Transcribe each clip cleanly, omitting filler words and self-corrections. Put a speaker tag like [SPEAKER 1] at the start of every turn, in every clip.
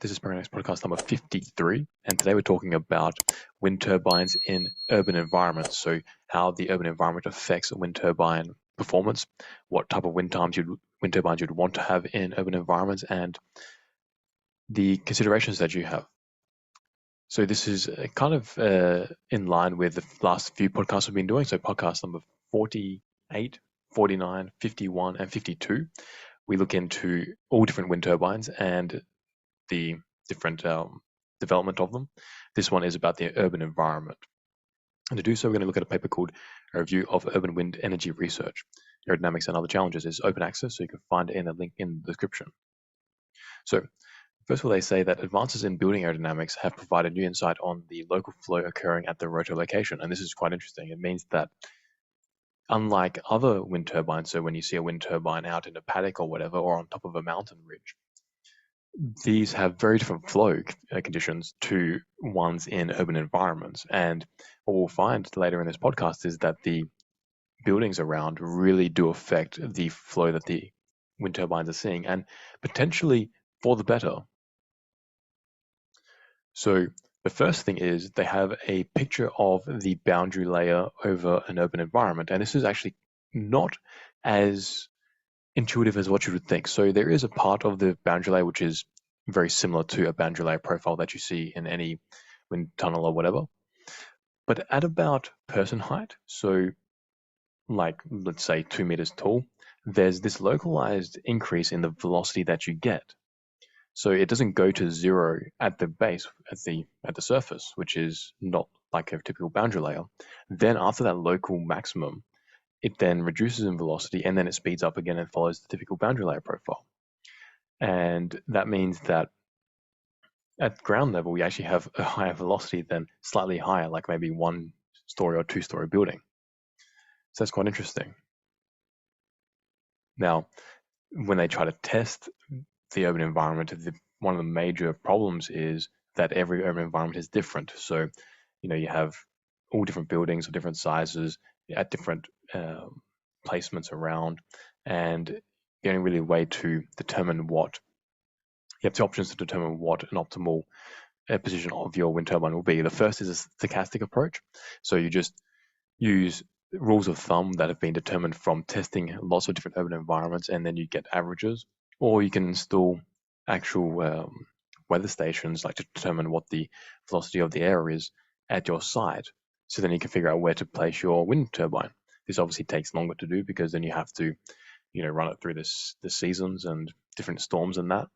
[SPEAKER 1] This is Aerodynamics podcast number 53, and today we're talking about wind turbines in urban environments. So, how the urban environment affects wind turbine performance, what type of wind turbines you'd want to have in urban environments, and the considerations that you have. So, this is kind of in line with the last few podcasts we've been doing. So, podcast number 48, 49, 51, and 52. We look into all different wind turbines and the different development of them. This one is about the urban environment. And to do so, we're going to look at a paper called A Review of Urban Wind Energy Research, Aerodynamics and Other Challenges. It's open access, so you can find it in a link in the description. So, first of all, they say that advances in building aerodynamics have provided new insight on the local flow occurring at the rotor location. And this is quite interesting. It means that unlike other wind turbines, so when you see a wind turbine out in a paddock or whatever, or on top of a mountain ridge, these have very different flow conditions to ones in urban environments. And what we'll find later in this podcast is that the buildings around really do affect the flow that the wind turbines are seeing, and potentially for the better. So the first thing is they have a picture of the boundary layer over an urban environment. And this is actually not as intuitive as what you would think. So there is a part of the boundary layer which is very similar to a boundary layer profile that you see in any wind tunnel or whatever. But at about person height, so like let's say 2 meters tall, there's this localized increase in the velocity that you get. So it doesn't go to zero at the base, at the surface, which is not like a typical boundary layer. Then after that local maximum, it then reduces in velocity and then it speeds up again and follows the typical boundary layer profile. And that means that at ground level, we actually have a higher velocity than slightly higher, like maybe 1-story or 2-story building. So that's quite interesting. Now, when they try to test the urban environment, one of the major problems is that every urban environment is different. So, you have all different buildings of different sizes at different placements around, and the only really way to determine you have two options to determine what an optimal position of your wind turbine will be. The first is a stochastic approach. So you just use rules of thumb that have been determined from testing lots of different urban environments, and then you get averages. Or you can install actual weather stations, like to determine what the velocity of the air is at your site. So then you can figure out where to place your wind turbine. This obviously takes longer to do because then you have to, run it through the seasons and different storms and that.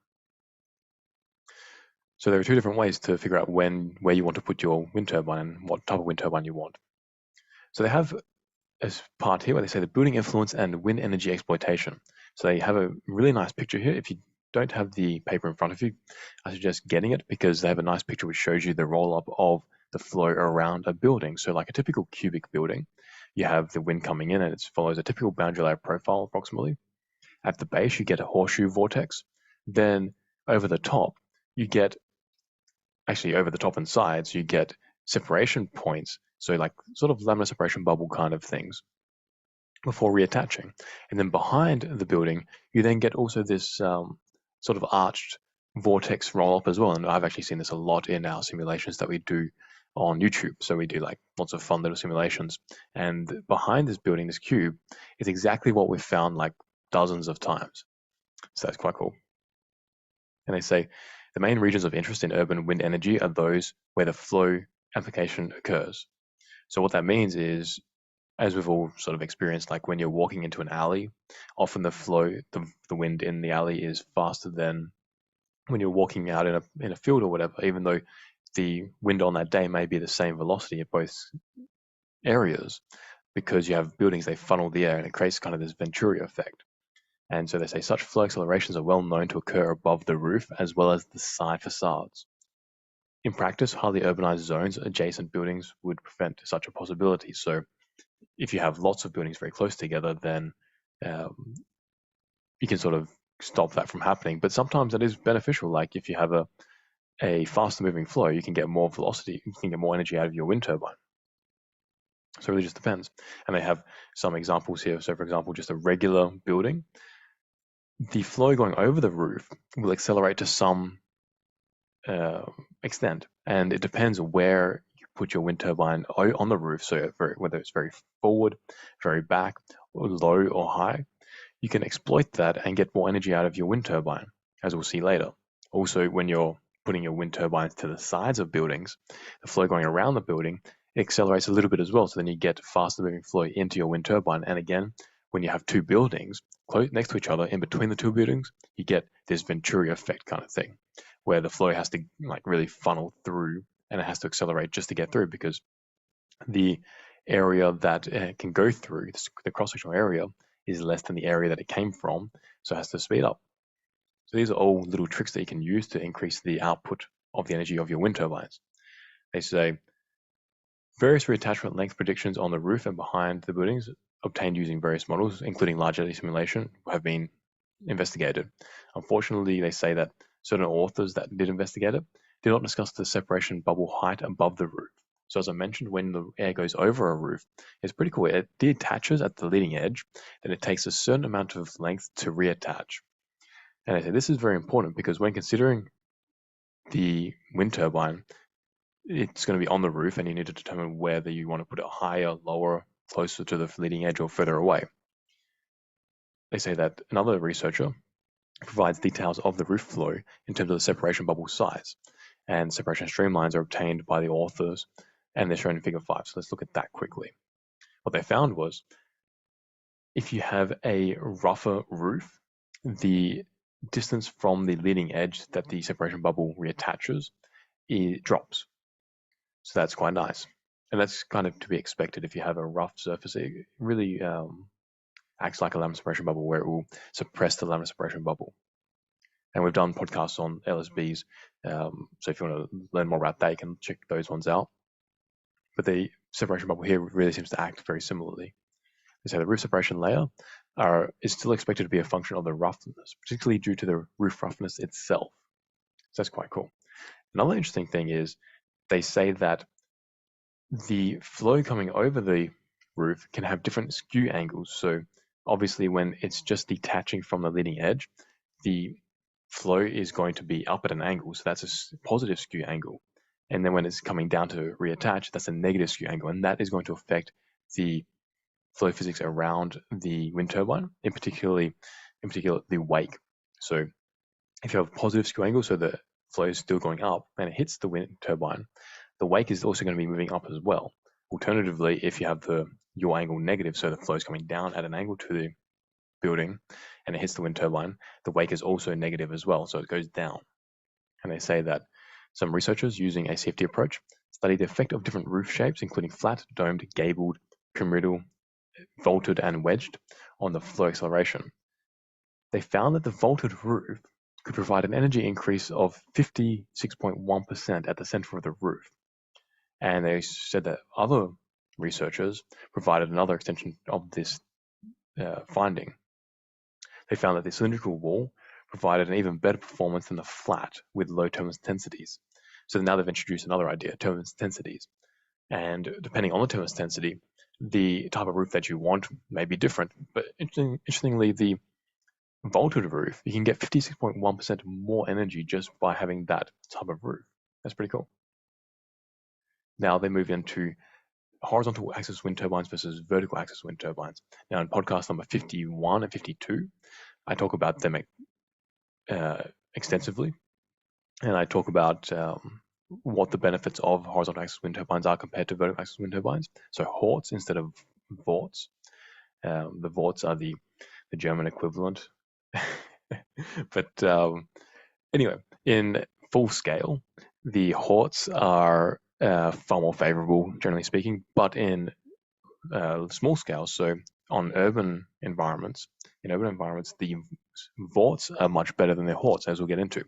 [SPEAKER 1] So there are two different ways to figure out where you want to put your wind turbine and what type of wind turbine you want. So they have a part here where they say the building influence and wind energy exploitation. So they have a really nice picture here. If you don't have the paper in front of you, I suggest getting it because they have a nice picture which shows you the roll-up of the flow around a building. So like a typical cubic building, you have the wind coming in and it follows a typical boundary layer profile approximately. At the base, you get a horseshoe vortex. Then over the top, over the top and sides, you get separation points. So like sort of laminar separation bubble kind of things before reattaching. And then behind the building, you then get also this sort of arched vortex roll up as well. And I've actually seen this a lot in our simulations that we do on YouTube. So we do like lots of fun little simulations. And behind this building, this cube, is exactly what we've found like dozens of times. So that's quite cool. And they say the main regions of interest in urban wind energy are those where the flow application occurs. So what that means is, as we've all sort of experienced, like when you're walking into an alley, often the flow, the wind in the alley is faster than when you're walking out in a field or whatever, even though the wind on that day may be the same velocity at both areas, because you have buildings, they funnel the air and it creates kind of this Venturi effect. And so they say such flow accelerations are well known to occur above the roof as well as the side facades. In practice, highly urbanized zones, adjacent buildings would prevent such a possibility. So if you have lots of buildings very close together, then you can sort of stop that from happening. But sometimes that is beneficial. Like if you have a faster moving flow, you can get more velocity, you can get more energy out of your wind turbine. So it really just depends. And they have some examples here. So for example, just a regular building, the flow going over the roof will accelerate to some extent, and it depends where you put your wind turbine on the roof. So whether it's very forward, very back, or low or high, you can exploit that and get more energy out of your wind turbine, as we'll see later. Also, when you're putting your wind turbines to the sides of buildings, the flow going around the building, it accelerates a little bit as well. So then you get faster moving flow into your wind turbine. And again, when you have two buildings close next to each other, in between the two buildings, you get this Venturi effect kind of thing, where the flow has to like really funnel through and it has to accelerate just to get through, because the area that can go through, the cross-sectional area, is less than the area that it came from, so it has to speed up. So these are all little tricks that you can use to increase the output of the energy of your wind turbines. They say various reattachment length predictions on the roof and behind the buildings obtained using various models, including large eddy simulation, have been investigated. Unfortunately, they say that certain authors that did investigate it did not discuss the separation bubble height above the roof. So as I mentioned, when the air goes over a roof, it's pretty cool. It detaches at the leading edge, then it takes a certain amount of length to reattach. And I say this is very important because when considering the wind turbine, it's going to be on the roof and you need to determine whether you want to put it higher, lower, closer to the leading edge or further away. They say that another researcher provides details of the roof flow in terms of the separation bubble size, and separation streamlines are obtained by the authors, and they're shown in figure 5. So let's look at that quickly. What they found was if you have a rougher roof, the distance from the leading edge that the separation bubble reattaches, it drops. So that's quite nice. And that's kind of to be expected if you have a rough surface. It really acts like a laminar separation bubble where it will suppress the laminar separation bubble. And we've done podcasts on LSBs. So if you want to learn more about that, you can check those ones out. But the separation bubble here really seems to act very similarly. So the roof separation layer is still expected to be a function of the roughness, particularly due to the roof roughness itself. So that's quite cool. Another interesting thing is they say that the flow coming over the roof can have different skew angles. So obviously when it's just detaching from the leading edge, the flow is going to be up at an angle. So that's a positive skew angle. And then when it's coming down to reattach, that's a negative skew angle. And that is going to affect the flow physics around the wind turbine, in particular the wake. So if you have a positive skew angle, so the flow is still going up and it hits the wind turbine, the wake is also going to be moving up as well. Alternatively, if you have the yaw angle negative, so the flow is coming down at an angle to the building and it hits the wind turbine, the wake is also negative as well, so it goes down. And they say that some researchers using a safety approach studied the effect of different roof shapes, including flat, domed, gabled, pyramidal, vaulted, and wedged, on the flow acceleration. They found that the vaulted roof could provide an energy increase of 56.1% at the center of the roof. And they said that other researchers provided another extension of this finding. They found that the cylindrical wall provided an even better performance than the flat with low turbulence intensities. So now they've introduced another idea, turbulence intensities. And depending on the turbulence intensity, the type of roof that you want may be different. But interestingly, the vaulted roof, you can get 56.1% more energy just by having that type of roof. That's pretty cool. Now they move into horizontal axis wind turbines versus vertical axis wind turbines. Now in podcast number 51 and 52, I talk about them extensively, and I talk about what the benefits of horizontal axis wind turbines are compared to vertical axis wind turbines. So Horts instead of Vorts. The Vorts are the German equivalent. But anyway, in full scale, the Horts are far more favorable, generally speaking, but in small scale, so on urban environments, the Vorts are much better than the Horts, as we'll get into.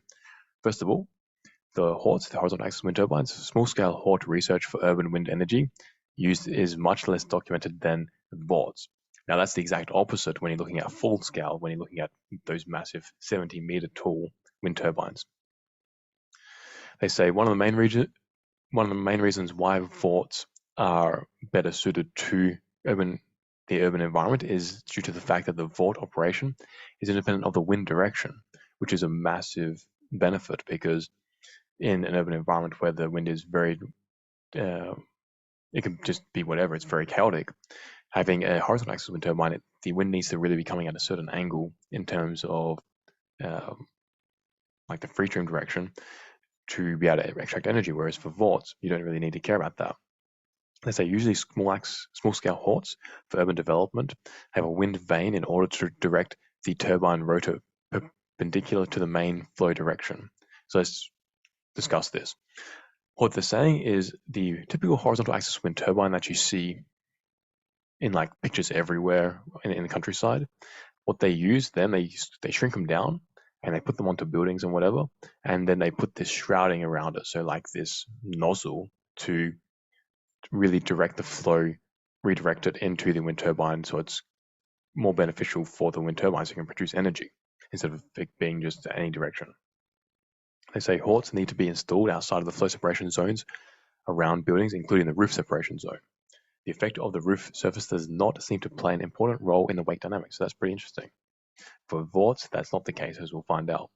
[SPEAKER 1] First of all, the Horts, the horizontal axis wind turbines, small-scale Hort research for urban wind energy is much less documented than the Vorts. Now, that's the exact opposite when you're looking at full scale, when you're looking at those massive 70-meter tall wind turbines. They say one of the main reasons why Vorts are better suited to the urban environment is due to the fact that the Vort operation is independent of the wind direction, which is a massive benefit because in an urban environment where the wind is very, it can just be whatever, it's very chaotic. Having a horizontal axis wind turbine, the wind needs to really be coming at a certain angle in terms of like the free stream direction to be able to extract energy, whereas for Vorts, you don't really need to care about that. Let's say usually small-scale Horts for urban development have a wind vane in order to direct the turbine rotor perpendicular to the main flow direction. So let's discuss this. What they're saying is the typical horizontal axis wind turbine that you see in like pictures everywhere in the countryside, what they use then, they shrink them down and they put them onto buildings and whatever, and then they put this shrouding around it, so like this nozzle to really direct the flow, redirect it into the wind turbine so it's more beneficial for the wind turbine so it can produce energy instead of it being just any direction. They say Horts need to be installed outside of the flow separation zones around buildings, including the roof separation zone. The effect of the roof surface does not seem to play an important role in the wake dynamics, so that's pretty interesting. For Vorts, that's not the case, as we'll find out.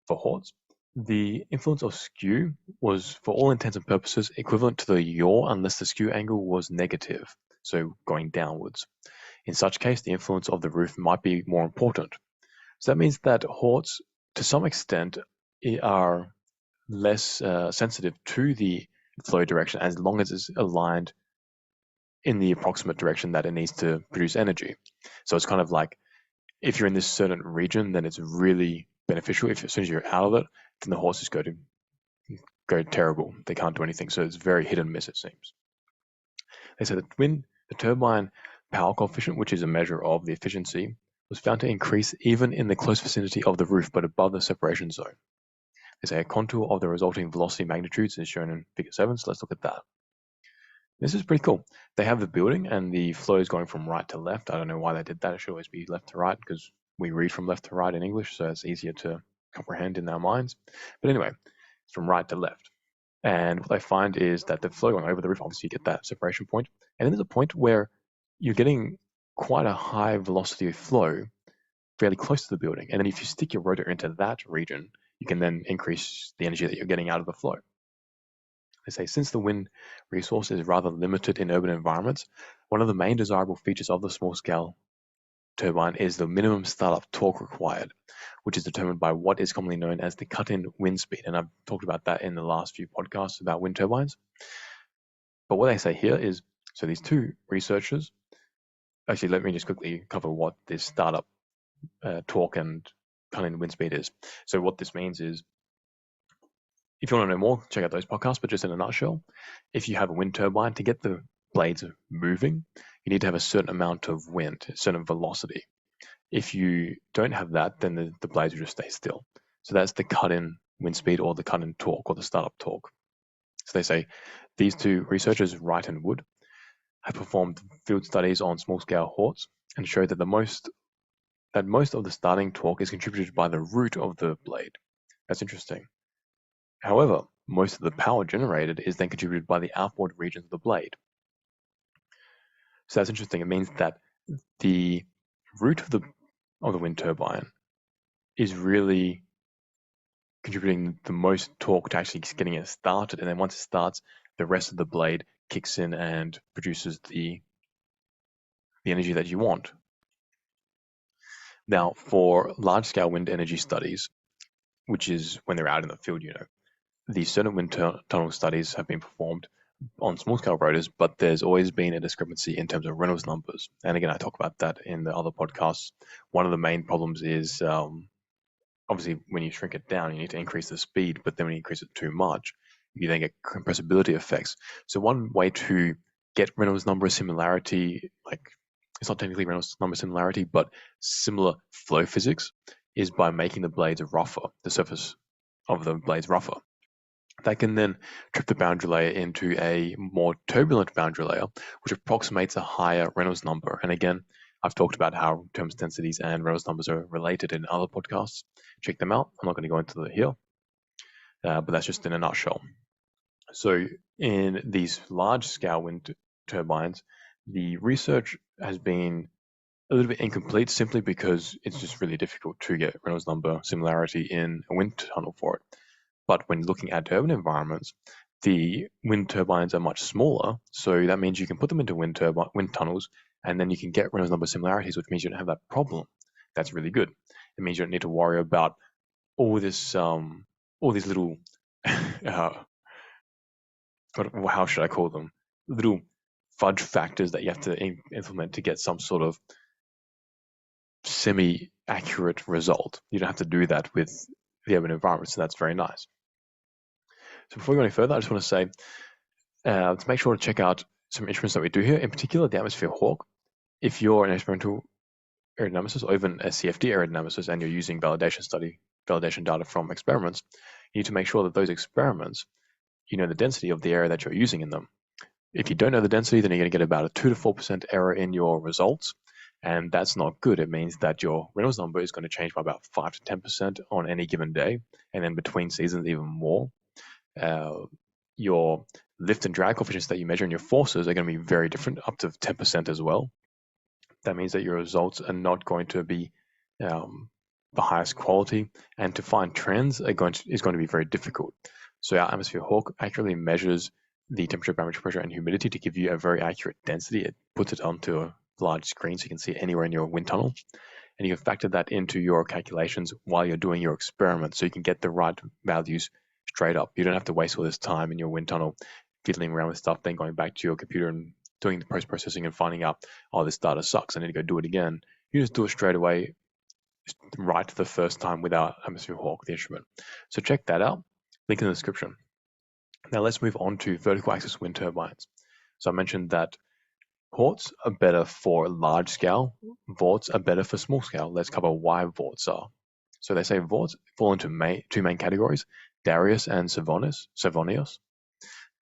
[SPEAKER 1] For Horts, the influence of skew was, for all intents and purposes, equivalent to the yaw unless the skew angle was negative, so going downwards. In such case, the influence of the roof might be more important. So that means that Horts, to some extent, are less sensitive to the flow direction as long as it's aligned in the approximate direction that it needs to produce energy. So it's kind of like, if you're in this certain region, then it's really beneficial. If as soon as you're out of it, then the horses go terrible. They can't do anything. So it's very hit and miss, it seems. They say that when the turbine power coefficient, which is a measure of the efficiency, was found to increase even in the close vicinity of the roof, but above the separation zone. They say a contour of the resulting velocity magnitudes is shown in figure 7, so let's look at that. This is pretty cool. They have the building and the flow is going from right to left. I don't know why they did that. It should always be left to right because we read from left to right in English, so it's easier to comprehend in our minds. But anyway, it's from right to left. And what they find is that the flow going over the roof, obviously you get that separation point. And then there's a point where you're getting quite a high velocity of flow fairly close to the building. And then if you stick your rotor into that region, you can then increase the energy that you're getting out of the flow. They say since the wind resource is rather limited in urban environments, one of the main desirable features of the small-scale turbine is the minimum startup torque required, which is determined by what is commonly known as the cut-in wind speed. And I've talked about that in the last few podcasts about wind turbines. But what they say here is, so these two researchers, actually let me just quickly cover what this startup torque and cut-in wind speed is. So what this means is, if you want to know more, check out those podcasts, but just in a nutshell, if you have a wind turbine, to get the blades moving, you need to have a certain amount of wind, a certain velocity. If you don't have that, then the blades will just stay still. So that's the cut-in wind speed or the cut-in torque or the startup torque. So they say these two researchers, Wright and Wood, have performed field studies on small-scale Horts and showed that most of the starting torque is contributed by the root of the blade. That's interesting. However, most of the power generated is then contributed by the outboard regions of the blade. So that's interesting. It means that the root of the wind turbine is really contributing the most torque to actually getting it started. And then once it starts, the rest of the blade kicks in and produces the energy that you want. Now, for large-scale wind energy studies, which is when they're out in the field, the certain wind tunnel studies have been performed on small-scale rotors, but there's always been a discrepancy in terms of Reynolds numbers. And again, I talk about that in the other podcasts. One of the main problems is obviously when you shrink it down, you need to increase the speed, but then when you increase it too much, you then get compressibility effects. So one way to get Reynolds number similarity, like it's not technically Reynolds number similarity, but similar flow physics, is by making the blades rougher, the surface of the blades rougher. That can then trip the boundary layer into a more turbulent boundary layer, which approximates a higher Reynolds number. And again, I've talked about how turbulence densities and Reynolds numbers are related in other podcasts. Check them out. I'm not going to go into it here, but that's just in a nutshell. So in these large-scale wind turbines, the research has been a little bit incomplete simply because it's just really difficult to get Reynolds number similarity in a wind tunnel for it. But when looking at urban environments, the wind turbines are much smaller, so that means you can put them into wind tunnels, and then you can get Reynolds number similarities, which means you don't have that problem. That's really good. It means you don't need to worry about all these little, how should I call them? Little fudge factors that you have to implement to get some sort of semi-accurate result. You don't have to do that with the urban environment, so that's very nice. So before we go any further, I just want to say to make sure to check out some instruments that we do here, in particular the Atmosphere Hawk. If you're an experimental aerodynamicist or even a CFD aerodynamicist and you're using validation data from experiments, you need to make sure that those experiments, you know the density of the area that you're using in them. If you don't know the density, then you're going to get about a 2 to 4% error in your results, and that's not good. It means that your Reynolds number is going to change by about 5 to 10% on any given day, and then between seasons even more. Your lift and drag coefficients that you measure in your forces are going to be very different, up to 10% as well. That means that your results are not going to be the highest quality, and to find trends is going to be very difficult. So our Atmosphere Hawk accurately measures the temperature, barometric pressure, and humidity to give you a very accurate density. It puts it onto a large screen so you can see it anywhere in your wind tunnel, and you can factor that into your calculations while you're doing your experiment, so you can get the right values straight up. You don't have to waste all this time in your wind tunnel fiddling around with stuff, then going back to your computer and doing the post-processing and finding out, oh, this data sucks, I need to go do it again. You just do it straight away, right the first time with our Atmosphere Hawk, the instrument. So check that out, link in the description. Now let's move on to vertical axis wind turbines. So I mentioned that Vorts are better for large scale, Vorts are better for small scale. Let's cover why Vorts are. So they say Vorts fall into two main categories, Darius and Savonius.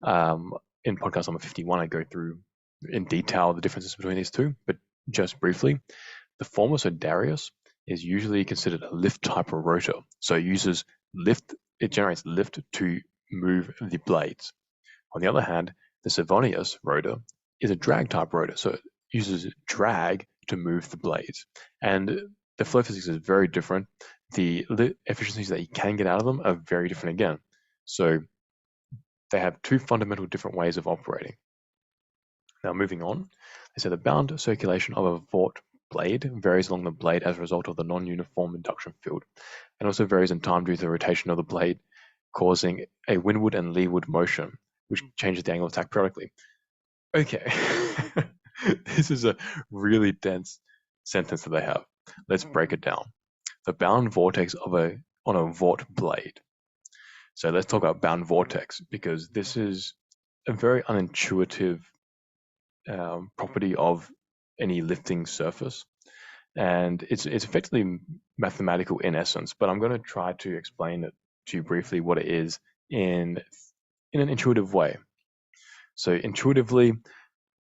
[SPEAKER 1] In podcast number 51, I go through in detail the differences between these two, but just briefly, the former, so Darius, is usually considered a lift type of rotor. So it generates lift to move the blades. On the other hand, the Savonius rotor is a drag type rotor, so it uses drag to move the blades. And the flow physics is very different. The efficiencies that you can get out of them are very different again. So they have two fundamental different ways of operating. Now moving on, they say the bound circulation of a Vort blade varies along the blade as a result of the non-uniform induction field, and also varies in time due to the rotation of the blade, causing a windward and leeward motion, which changes the angle of attack periodically. Okay, this is a really dense sentence that they have. Let's break it down. The bound vortex on a Vort blade. So let's talk about bound vortex, because this is a very unintuitive property of any lifting surface, and it's effectively mathematical in essence, but I'm going to try to explain it to you briefly what it is in an intuitive way. So intuitively,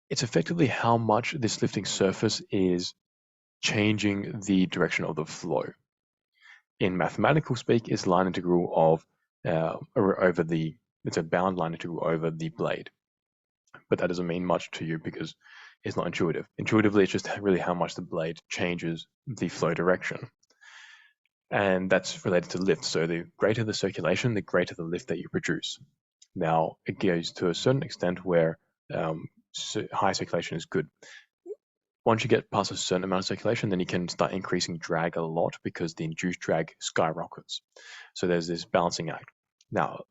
[SPEAKER 1] it's effectively how much this lifting surface is changing the direction of the flow. In mathematical speak, it's line integral of it's a bound line integral over the blade. But that doesn't mean much to you because it's not intuitive. Intuitively, it's just really how much the blade changes the flow direction. And that's related to lift. So the greater the circulation, the greater the lift that you produce. Now, it goes to a certain extent where high circulation is good. Once you get past a certain amount of circulation, then you can start increasing drag a lot because the induced drag skyrockets. So there's this balancing act. Now,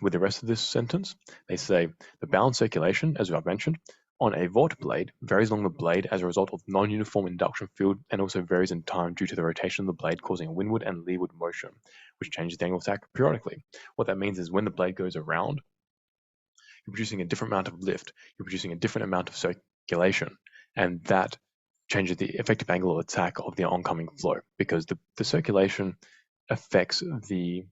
[SPEAKER 1] with the rest of this sentence, they say the bound circulation, as I've mentioned, on a Vort blade varies along the blade as a result of non-uniform induction field, and also varies in time due to the rotation of the blade causing a windward and leeward motion, which changes the angle of attack periodically. What that means is when the blade goes around, you're producing a different amount of lift, you're producing a different amount of circulation, and that changes the effective angle of attack of the oncoming flow, because the circulation affects the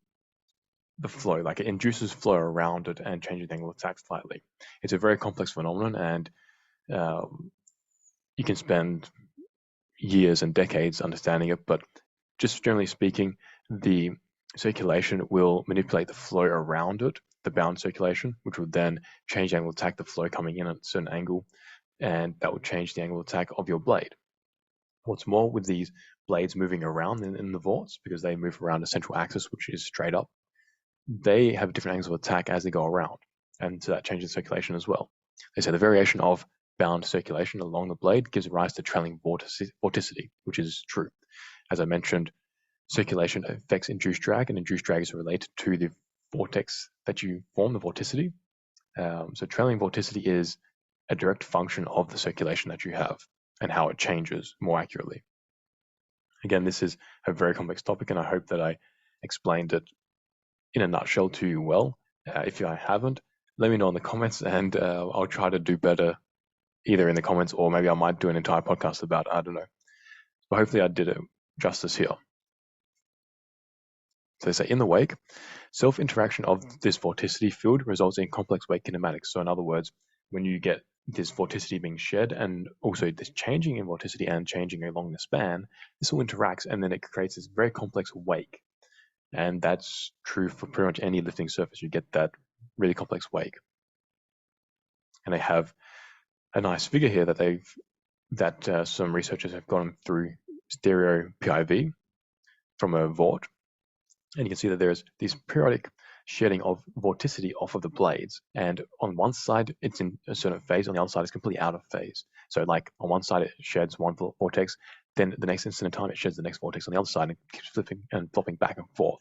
[SPEAKER 1] flow, like it induces flow around it and changes the angle of attack slightly. It's a very complex phenomenon, and you can spend years and decades understanding it, but just generally speaking, the circulation will manipulate the flow around it, the bound circulation, which will then change the angle of attack, the flow coming in at a certain angle, and that will change the angle of attack of your blade. What's more, with these blades moving around in the Vorts, because they move around a central axis which is straight up, they have different angles of attack as they go around, and so that changes circulation as well. They say the variation of bound circulation along the blade gives rise to trailing vorticity, which is true. As I mentioned, circulation affects induced drag, and induced drag is related to the vortex that you form, the vorticity. So trailing vorticity is a direct function of the circulation that you have and how it changes more accurately. Again, this is a very complex topic, and I hope that I explained it in a nutshell to you well. If I haven't, let me know in the comments, and I'll try to do better either in the comments, or maybe I might do an entire podcast about it. I don't know. But hopefully I did it justice here. So they say in the wake, self-interaction of this vorticity field results in complex wake kinematics. So in other words, when you get this vorticity being shed and also this changing in vorticity and changing along the span, this all interacts and then it creates this very complex wake. And that's true for pretty much any lifting surface. You get that really complex wake. And they have a nice figure here that some researchers have gone through stereo PIV from a Vort. And you can see that there's this periodic shedding of vorticity off of the blades. And on one side, it's in a certain phase. On the other side, it's completely out of phase. So like on one side, it sheds one vortex. Then the next instant in time, it sheds the next vortex on the other side and keeps flipping and flopping back and forth.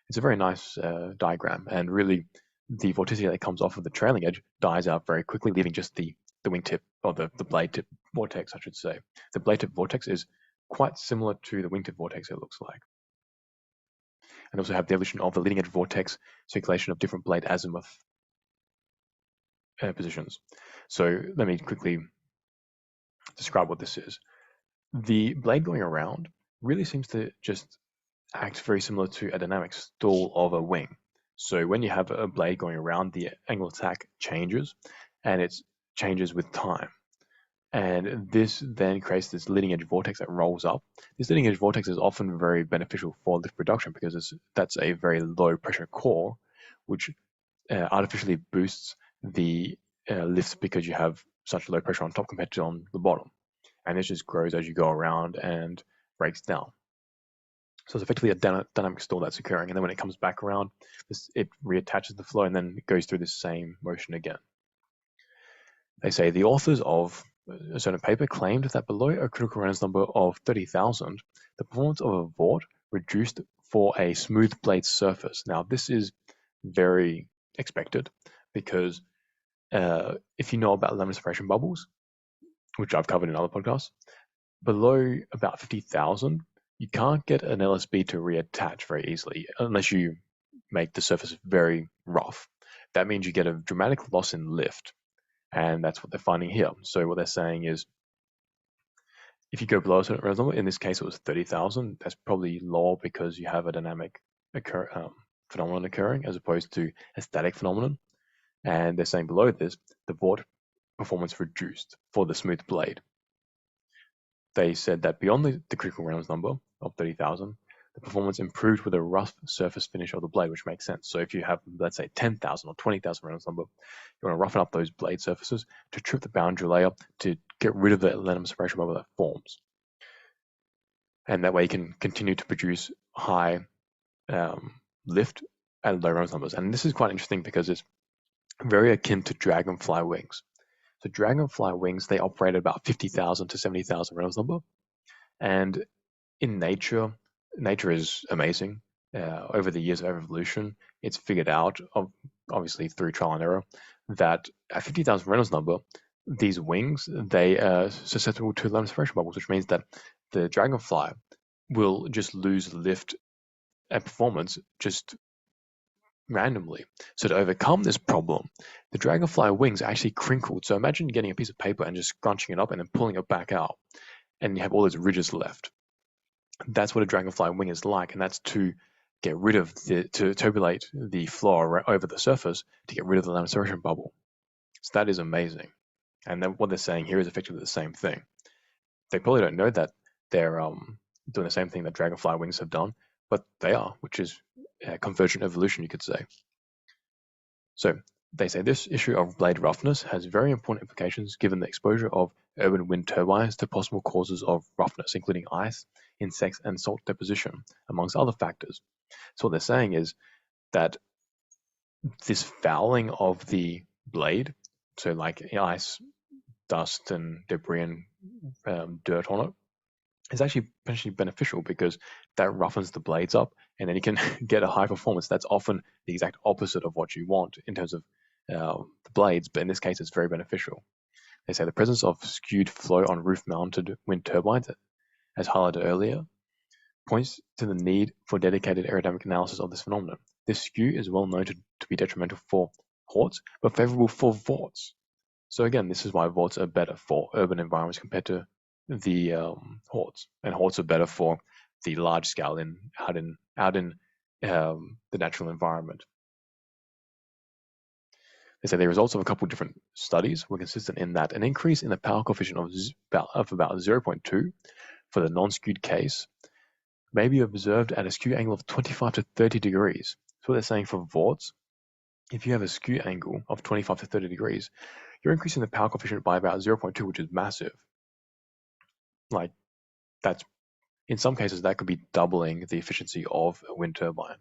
[SPEAKER 1] It's a very nice diagram. And really, the vorticity that comes off of the trailing edge dies out very quickly, leaving just the wingtip, or the blade tip vortex, I should say. The blade tip vortex is quite similar to the wingtip vortex, it looks like. And also have the evolution of the leading edge vortex, circulation of different blade azimuth positions. So let me quickly describe what this is. The blade going around really seems to just act very similar to a dynamic stall of a wing. So when you have a blade going around, the angle of attack changes, and it changes with time. And this then creates this leading edge vortex that rolls up. This leading edge vortex is often very beneficial for lift production because that's a very low pressure core, which artificially boosts the lifts because you have such low pressure on top compared to on the bottom. And this just grows as you go around and breaks down. So it's effectively a dynamic stall that's occurring. And then when it comes back around, it reattaches the flow and then it goes through the same motion again. They say the authors of a certain paper claimed that below a critical Reynolds number of 30,000, the performance of a Vort reduced for a smooth blade surface. Now, this is very expected because if you know about laminar separation bubbles, which I've covered in other podcasts, below about 50,000, you can't get an LSB to reattach very easily unless you make the surface very rough. That means you get a dramatic loss in lift. And that's what they're finding here. So what they're saying is, if you go below a certain Reynolds number, in this case it was 30,000, that's probably low because you have a dynamic phenomenon occurring as opposed to a static phenomenon. And they're saying below this, the Vort performance reduced for the smooth blade. They said that beyond the critical Reynolds number of 30,000, the performance improved with a rough surface finish of the blade, which makes sense. So if you have, let's say, 10,000 or 20,000 Reynolds number, you want to roughen up those blade surfaces to trip the boundary layer to get rid of the laminar separation bubble that forms. And that way you can continue to produce high lift at low Reynolds numbers. And this is quite interesting because it's very akin to dragonfly wings. So dragonfly wings, they operate at about 50,000 to 70,000 Reynolds number. And in nature is amazing. Over the years of evolution, it's figured out, obviously through trial and error, that at 50,000 Reynolds number, these wings, they are susceptible to laminar separation bubbles, which means that the dragonfly will just lose lift and performance just randomly. So to overcome this problem, the dragonfly wings are actually crinkled. So imagine getting a piece of paper and just scrunching it up and then pulling it back out, and you have all those ridges left. That's what a dragonfly wing is like, and that's to get rid of to turbulate the flow over the surface to get rid of the laminar separation bubble. So that is amazing. And then what they're saying here is effectively the same thing. They probably don't know that they're doing the same thing that dragonfly wings have done, but they are, which is convergent evolution, you could say. So they say this issue of blade roughness has very important implications given the exposure of urban wind turbines to possible causes of roughness, including ice, insects, and salt deposition, amongst other factors. So what they're saying is that this fouling of the blade, so like ice, dust, and debris and dirt on it, is actually potentially beneficial because that roughens the blades up, and then you can get a high performance. That's often the exact opposite of what you want in terms of the blades, but in this case, it's very beneficial. They say the presence of skewed flow on roof-mounted wind turbines, as highlighted earlier, points to the need for dedicated aerodynamic analysis of this phenomenon. This skew is well known to be detrimental for Vorts, but favorable for Vorts. So again, this is why Vorts are better for urban environments compared to the Horts, and Horts are better for the large scale out in the natural environment. They say the results of a couple of different studies were consistent in that an increase in the power coefficient of about 0.2 for the non-skewed case may be observed at a skew angle of 25 to 30 degrees. So what they're saying for Vorts, if you have a skew angle of 25 to 30 degrees, you're increasing the power coefficient by about 0.2, which is massive. Like, that's, in some cases, that could be doubling the efficiency of a wind turbine.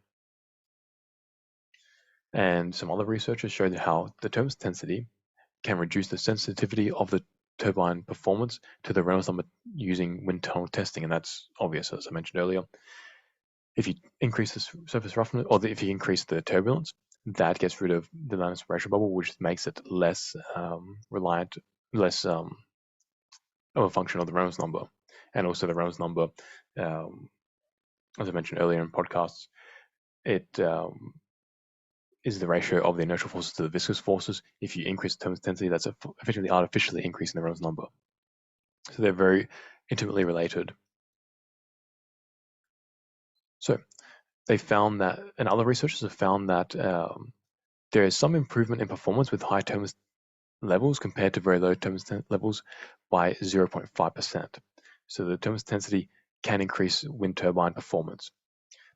[SPEAKER 1] And some other researchers showed how the turbine intensity can reduce the sensitivity of the turbine performance to the Reynolds number using wind tunnel testing, and that's obvious, as I mentioned earlier. If you increase the surface roughness, or if you increase the turbulence, that gets rid of the dynamic pressure bubble, which makes it less reliant, less of a function of the Reynolds number. And also the Reynolds number, as I mentioned earlier in podcasts, it is the ratio of the inertial forces to the viscous forces. If you increase the turbulence density, that's effectively artificially increasing the Reynolds number. So they're very intimately related. So they found that, and other researchers have found that there is some improvement in performance with high turbulence levels compared to very low turbulence levels by 0.5%. So the turbulence density can increase wind turbine performance.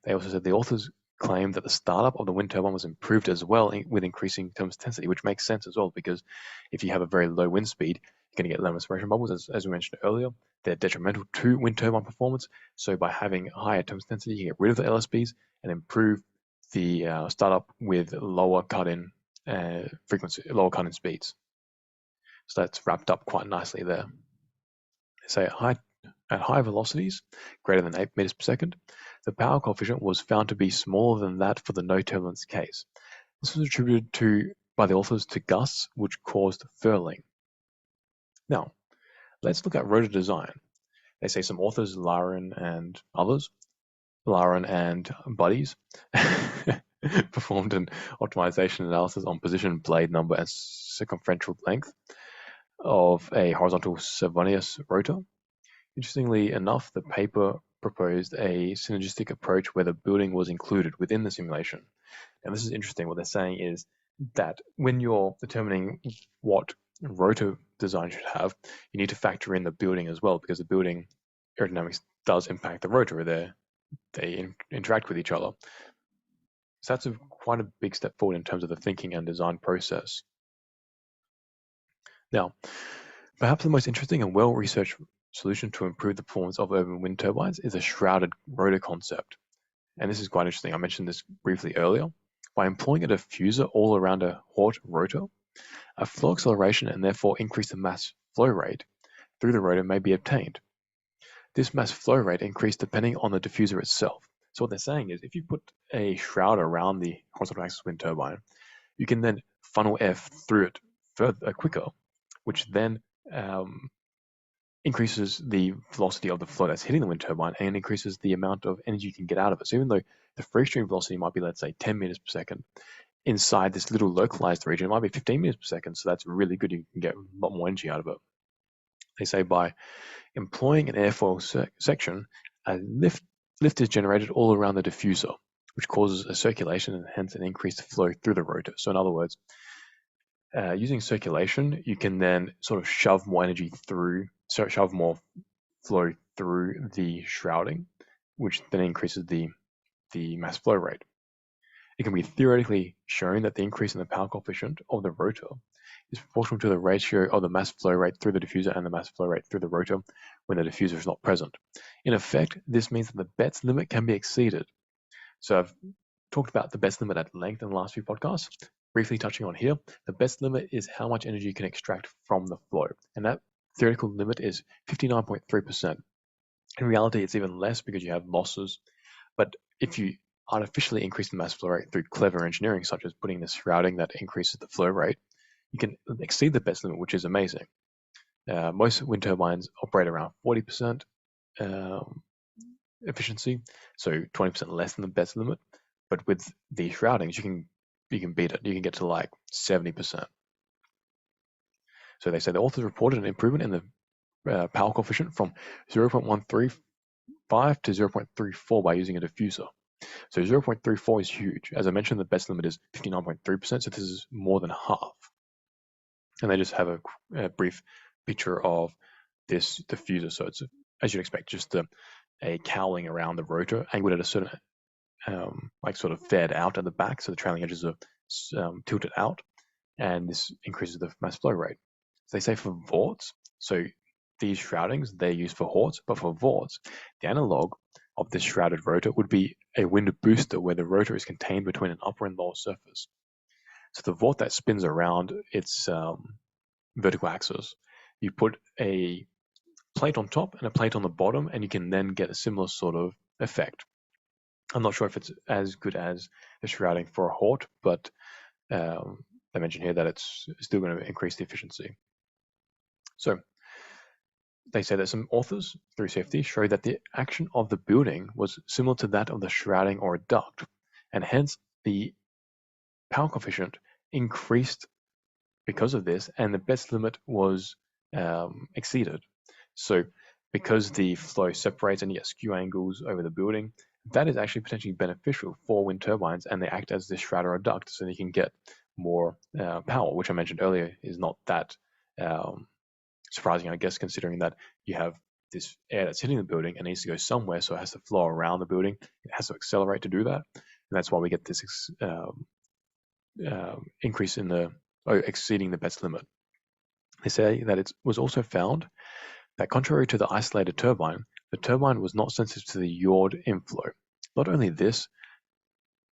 [SPEAKER 1] They also said the authors claimed that the startup of the wind turbine was improved as well with increasing turbulence density, which makes sense as well, because if you have a very low wind speed, you're going to get low aspiration bubbles, as we mentioned earlier. They're detrimental to wind turbine performance. So by having higher turbulence density, you get rid of the LSBs and improve the startup with lower cut-in frequency, lower cut-in speeds. So that's wrapped up quite nicely there. So at high velocities, greater than 8 meters per second, the power coefficient was found to be smaller than that for the no turbulence case. This was attributed by the authors to gusts, which caused furling. Now, let's look at rotor design. They say some authors, Lauren and buddies, performed an optimization analysis on position, blade number, and circumferential length of a horizontal Savonius rotor. Interestingly enough, the paper proposed a synergistic approach where the building was included within the simulation. And this is interesting. What they're saying is that when you're determining what rotor design should have, you need to factor in the building as well, because the building aerodynamics does impact the rotor. They interact with each other. So that's quite a big step forward in terms of the thinking and design process. Now, perhaps the most interesting and well-researched solution to improve the performance of urban wind turbines is a shrouded rotor concept. And this is quite interesting. I mentioned this briefly earlier. By employing a diffuser all around a Vort rotor, a flow acceleration and therefore increase the mass flow rate through the rotor may be obtained. This mass flow rate increased depending on the diffuser itself. So what they're saying is if you put a shroud around the horizontal axis wind turbine, you can then funnel air through it quicker, which then increases the velocity of the flow that's hitting the wind turbine and increases the amount of energy you can get out of it. So even though the free stream velocity might be, let's say, 10 meters per second, inside this little localized region, it might be 15 meters per second. So that's really good. You can get a lot more energy out of it. They say by employing an airfoil section, a lift is generated all around the diffuser, which causes a circulation and hence an increased flow through the rotor. So in other words, using circulation, you can then sort of shove more flow through the shrouding, which then increases the mass flow rate. It can be theoretically shown that the increase in the power coefficient of the rotor is proportional to the ratio of the mass flow rate through the diffuser and the mass flow rate through the rotor when the diffuser is not present. In effect, this means that the Betz limit can be exceeded. So talked about the best limit at length in the last few podcasts. Briefly touching on here, the best limit is how much energy you can extract from the flow, and that theoretical limit is 59.3%. In reality, it's even less because you have losses, but if you artificially increase the mass flow rate through clever engineering, such as putting this shrouding that increases the flow rate, you can exceed the best limit, which is amazing. Most wind turbines operate around 40% efficiency, so 20% less than the best limit. But with the shroudings, you can beat it. You can get to like 70%. So they say the authors reported an improvement in the power coefficient from 0.135 to 0.34 by using a diffuser. So 0.34 is huge. As I mentioned, the best limit is 59.3%, so this is more than half. And they just have a brief picture of this diffuser. So it's, as you'd expect, just a cowling around the rotor, angled at a certain, like sort of fed out at the back, so the trailing edges are tilted out, and this increases the mass flow rate. So they say for Vorts, so these shroudings, they're used for Horts, but for Vorts, the analog of this shrouded rotor would be a wind booster where the rotor is contained between an upper and lower surface. So the Vort that spins around its vertical axis, you put a plate on top and a plate on the bottom, and you can then get a similar sort of effect. I'm not sure if it's as good as the shrouding for a Hort, but they mention here that it's still going to increase the efficiency. So they say that some authors through safety show that the action of the building was similar to that of the shrouding or a duct, and hence the power coefficient increased because of this, and the best limit was exceeded. So because the flow separates and you get skew angles over the building, that is actually potentially beneficial for wind turbines, and they act as this shroud or a duct, so you can get more power, which I mentioned earlier is not that surprising, I guess, considering that you have this air that's hitting the building and needs to go somewhere, so it has to flow around the building. It has to accelerate to do that, and that's why we get this increase in the exceeding the best limit. They say that it was also found that contrary to the isolated turbine, the turbine was not sensitive to the yaw inflow. Not only this,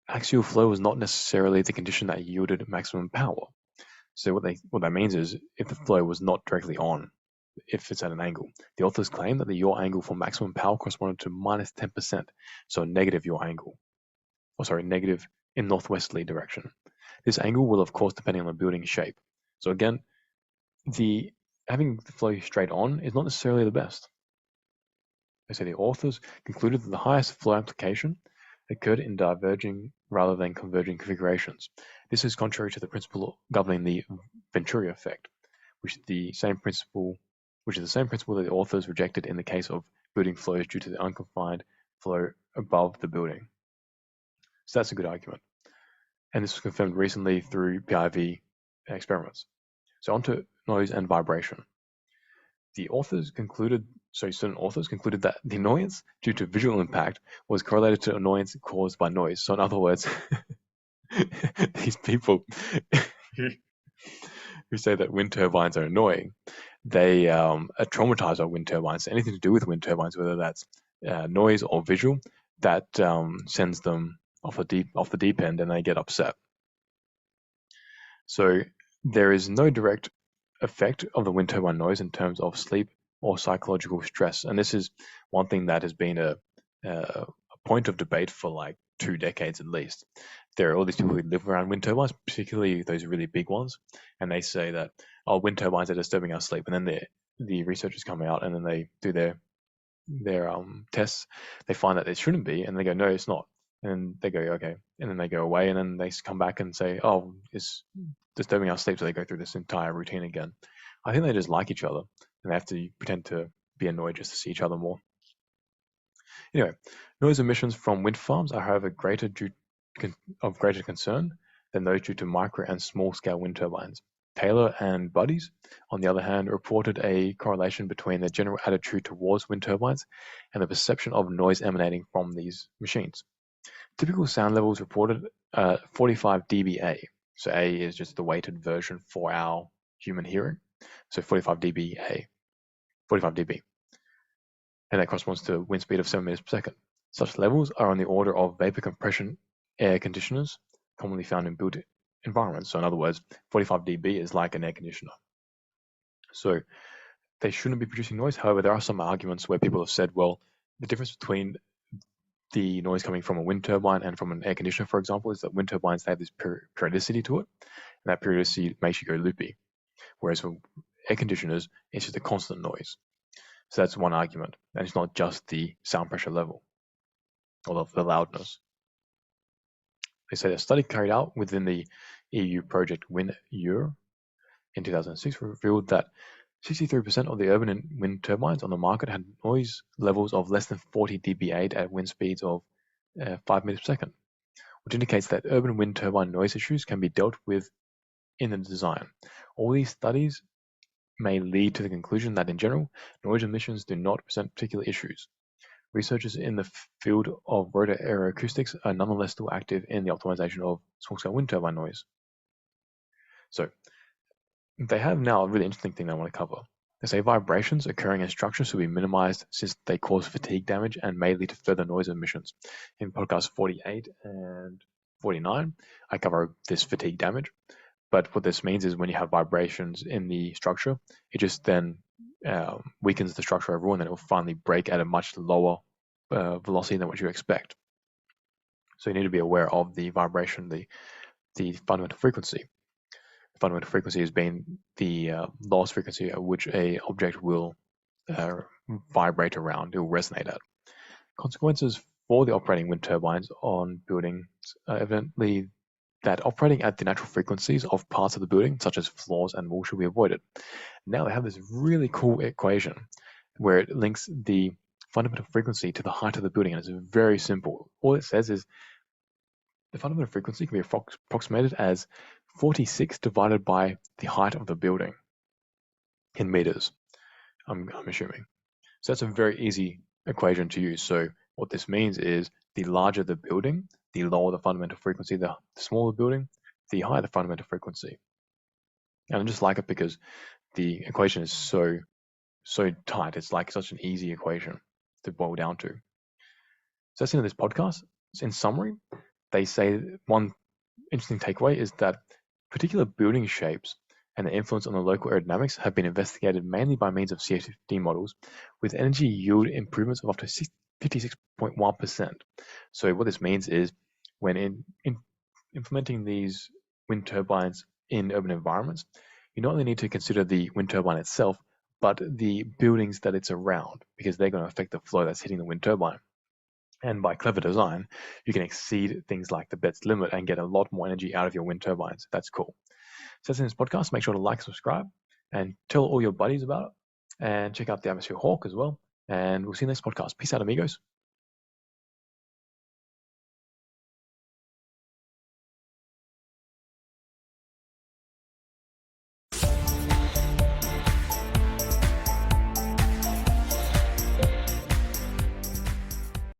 [SPEAKER 1] axial flow was not necessarily the condition that yielded maximum power. So what that means is if the flow was not directly on, if it's at an angle, the authors claim that the yaw angle for maximum power corresponded to minus 10%, so a negative yaw angle, negative in northwesterly direction. This angle will, of course, depending on the building shape. So again, having the flow straight on is not necessarily the best. They say the authors concluded that the highest flow application occurred in diverging rather than converging configurations. This is contrary to the principle governing the Venturi effect, which is the same principle that the authors rejected in the case of building flows due to the unconfined flow above the building. So that's a good argument. And this was confirmed recently through PIV experiments. So onto noise and vibration. Certain authors concluded that the annoyance due to visual impact was correlated to annoyance caused by noise. So in other words, these people who say that wind turbines are annoying, they are traumatized by wind turbines. Anything to do with wind turbines, whether that's noise or visual, that sends them off the deep end, and they get upset. So there is no direct effect of the wind turbine noise in terms of sleep or psychological stress, and this is one thing that has been a point of debate for like 2 decades at least. There are all these people who live around wind turbines, particularly those really big ones, and they say that wind turbines are disturbing our sleep, and then the researchers come out and then they do their tests. They find that it shouldn't be, and they go, no, it's not. And they go, okay, and then they go away, and then they come back and say, oh, it's disturbing our sleep, so they go through this entire routine again. I think they just like each other, and they have to pretend to be annoyed just to see each other more. Anyway, noise emissions from wind farms are, however, of greater concern than those due to micro and small-scale wind turbines. Taylor and Buddies, on the other hand, reported a correlation between the general attitude towards wind turbines and the perception of noise emanating from these machines. Typical sound levels reported 45 dBA. So A is just the weighted version for our human hearing. So 45 dB. And that corresponds to a wind speed of 7 meters per second. Such levels are on the order of vapor compression air conditioners commonly found in built environments. So in other words, 45 dB is like an air conditioner. So they shouldn't be producing noise. However, there are some arguments where people have said, well, the difference between the noise coming from a wind turbine and from an air conditioner, for example, is that wind turbines, they have this periodicity to it, and that periodicity makes you go loopy. Whereas for air conditioners, it's just a constant noise. So that's one argument, and it's not just the sound pressure level or the loudness. They say a study carried out within the EU project WinEuro in 2006 revealed that 63% of the urban wind turbines on the market had noise levels of less than 40 dB at wind speeds of 5 meters per second, which indicates that urban wind turbine noise issues can be dealt with in the design. All these studies may lead to the conclusion that in general, noise emissions do not present particular issues. Researchers in the field of rotor aeroacoustics are nonetheless still active in the optimization of small-scale wind turbine noise. So they have now a really interesting thing I want to cover. They say vibrations occurring in structures should be minimized since they cause fatigue damage and may lead to further noise emissions. In podcasts 48 and 49, I cover this fatigue damage. But what this means is when you have vibrations in the structure, it just then weakens the structure overall, and then it will finally break at a much lower velocity than what you expect. So you need to be aware of the vibration, the fundamental frequency. The fundamental frequency has been the lowest frequency at which a object will vibrate around, it will resonate at. Consequences for the operating wind turbines on buildings are evidently that operating at the natural frequencies of parts of the building, such as floors and walls, should be avoided. Now they have this really cool equation where it links the fundamental frequency to the height of the building, and it's very simple. All it says is the fundamental frequency can be approximated as 46 divided by the height of the building in meters, I'm assuming. So that's a very easy equation to use. So what this means is the larger the building, the lower the fundamental frequency, the smaller the building, the higher the fundamental frequency. And I just like it because the equation is so tight. It's like such an easy equation to boil down to. So that's the end of this podcast. In summary, they say one interesting takeaway is that particular building shapes and the influence on the local aerodynamics have been investigated mainly by means of CFD models with energy yield improvements of up to 56.1%. So what this means is when in implementing these wind turbines in urban environments, you not only need to consider the wind turbine itself, but the buildings that it's around, because they're going to affect the flow that's hitting the wind turbine. And by clever design, you can exceed things like the Betz limit and get a lot more energy out of your wind turbines. That's cool. So that's in this podcast. Make sure to like, subscribe, and tell all your buddies about it. And check out the Atmosphere Hawk as well. And we'll see you next podcast. Peace out, amigos.